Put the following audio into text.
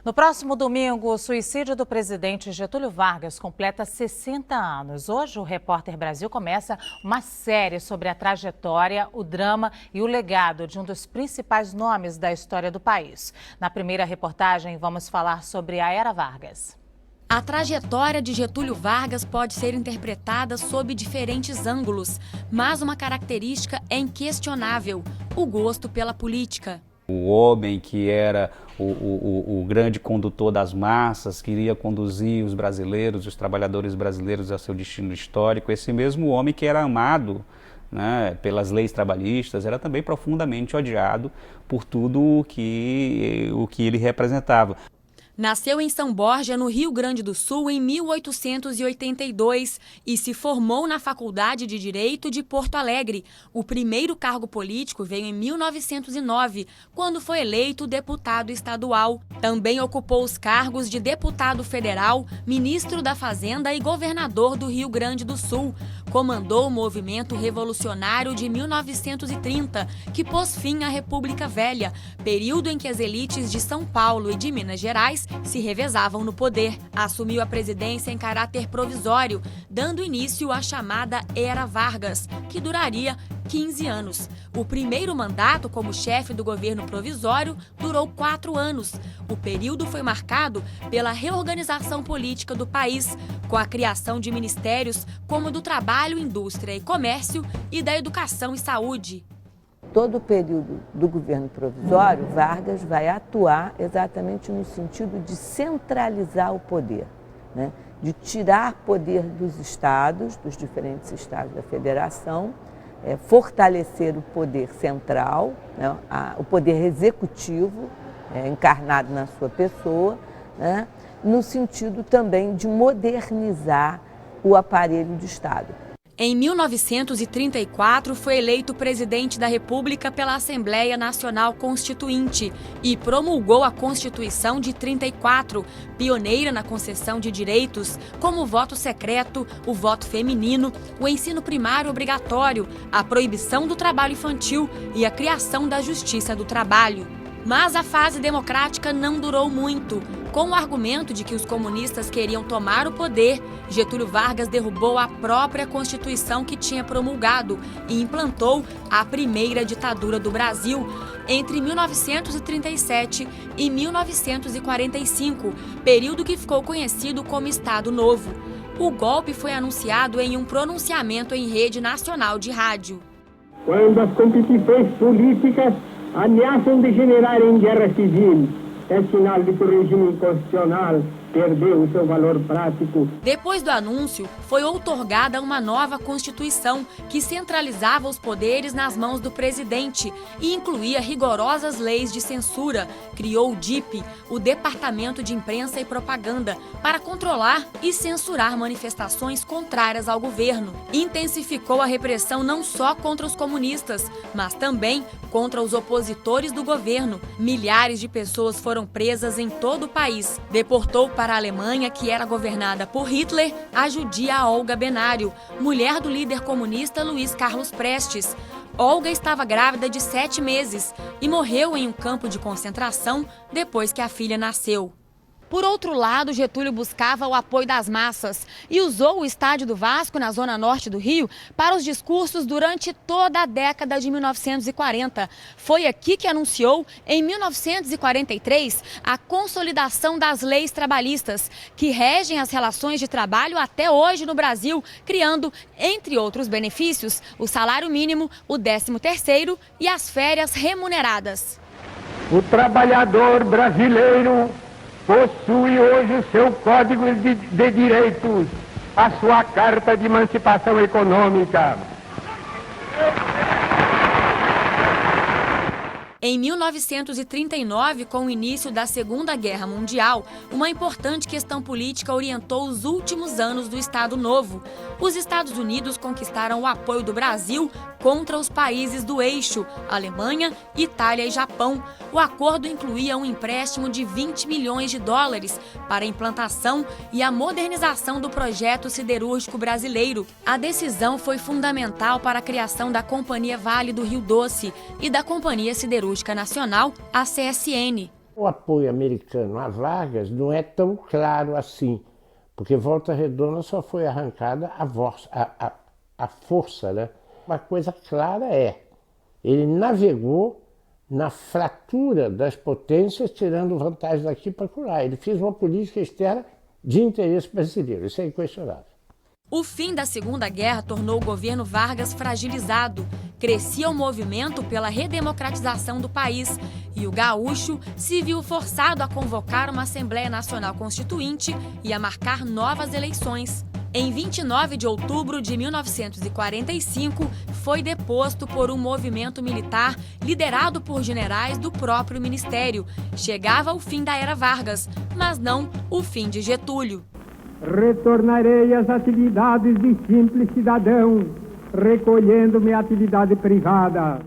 No próximo domingo, o suicídio do presidente Getúlio Vargas completa 60 anos. Hoje, o Repórter Brasil começa uma série sobre a trajetória, o drama e o legado de um dos principais nomes da história do país. Na primeira reportagem, vamos falar sobre a Era Vargas. A trajetória de Getúlio Vargas pode ser interpretada sob diferentes ângulos, mas uma característica é inquestionável: o gosto pela política. O homem que era o grande condutor das massas, queria conduzir os brasileiros, os trabalhadores brasileiros ao seu destino histórico. Esse mesmo homem que era amado, né, pelas leis trabalhistas, era também profundamente odiado por tudo o que ele representava. Nasceu em São Borja, no Rio Grande do Sul, em 1882 e se formou na Faculdade de Direito de Porto Alegre. O primeiro cargo político veio em 1909, quando foi eleito deputado estadual. Também ocupou os cargos de deputado federal, ministro da Fazenda e governador do Rio Grande do Sul. Comandou o movimento revolucionário de 1930, que pôs fim à República Velha, período em que as elites de São Paulo e de Minas Gerais se revezavam no poder. Assumiu a presidência em caráter provisório, dando início à chamada Era Vargas, que duraria 15 anos. O primeiro mandato como chefe do governo provisório durou 4 anos. O período foi marcado pela reorganização política do país, com a criação de ministérios como do Trabalho, Indústria e Comércio e da Educação e Saúde. Todo o período do governo provisório, Vargas vai atuar exatamente no sentido de centralizar o poder, né? De tirar poder dos estados, dos diferentes estados da federação, fortalecer o poder central, né? O poder executivo, encarnado na sua pessoa, né? No sentido também de modernizar o aparelho de Estado. Em 1934, foi eleito presidente da República pela Assembleia Nacional Constituinte e promulgou a Constituição de 34, pioneira na concessão de direitos, como o voto secreto, o voto feminino, o ensino primário obrigatório, a proibição do trabalho infantil e a criação da Justiça do Trabalho. Mas a fase democrática não durou muito. Com o argumento de que os comunistas queriam tomar o poder, Getúlio Vargas derrubou a própria Constituição que tinha promulgado e implantou a primeira ditadura do Brasil entre 1937 e 1945, período que ficou conhecido como Estado Novo. O golpe foi anunciado em um pronunciamento em rede nacional de rádio. Quando as competições políticas ameaçam degenerar em guerra civil, é sinal de que o regime constitucional perdeu o seu valor prático. Depois do anúncio, foi outorgada uma nova Constituição que centralizava os poderes nas mãos do presidente e incluía rigorosas leis de censura. Criou o DIP, o Departamento de Imprensa e Propaganda, para controlar e censurar manifestações contrárias ao governo. Intensificou a repressão não só contra os comunistas, mas também contra os opositores do governo. Milhares de pessoas foram presas em todo o país. Deportou para a Alemanha, que era governada por Hitler, a judia Olga Benário, mulher do líder comunista Luiz Carlos Prestes. Olga estava grávida de 7 meses e morreu em um campo de concentração depois que a filha nasceu. Por outro lado, Getúlio buscava o apoio das massas e usou o estádio do Vasco, na zona norte do Rio, para os discursos durante toda a década de 1940. Foi aqui que anunciou, em 1943, a consolidação das leis trabalhistas, que regem as relações de trabalho até hoje no Brasil, criando, entre outros benefícios, o salário mínimo, o 13º e as férias remuneradas. O trabalhador brasileiro possui hoje o seu Código de Direitos, a sua Carta de Emancipação Econômica. Em 1939, com o início da Segunda Guerra Mundial, uma importante questão política orientou os últimos anos do Estado Novo. Os Estados Unidos conquistaram o apoio do Brasil contra os países do eixo, Alemanha, Itália e Japão. O acordo incluía um empréstimo de 20 milhões de dólares para a implantação e a modernização do projeto siderúrgico brasileiro. A decisão foi fundamental para a criação da Companhia Vale do Rio Doce e da Companhia Siderúrgica Nacional, a CSN. O apoio americano a Vargas não é tão claro assim, porque Volta Redonda só foi arrancada a força, né? Uma coisa clara é, ele navegou na fratura das potências, tirando vantagem daqui para lá. Ele fez uma política externa de interesse brasileiro, isso é inquestionável. O fim da Segunda Guerra tornou o governo Vargas fragilizado. Crescia o movimento pela redemocratização do país e o gaúcho se viu forçado a convocar uma Assembleia Nacional Constituinte e a marcar novas eleições. Em 29 de outubro de 1945, foi deposto por um movimento militar liderado por generais do próprio ministério. Chegava o fim da era Vargas, mas não o fim de Getúlio. Retornarei às atividades de simples cidadão, recolhendo minha atividade privada.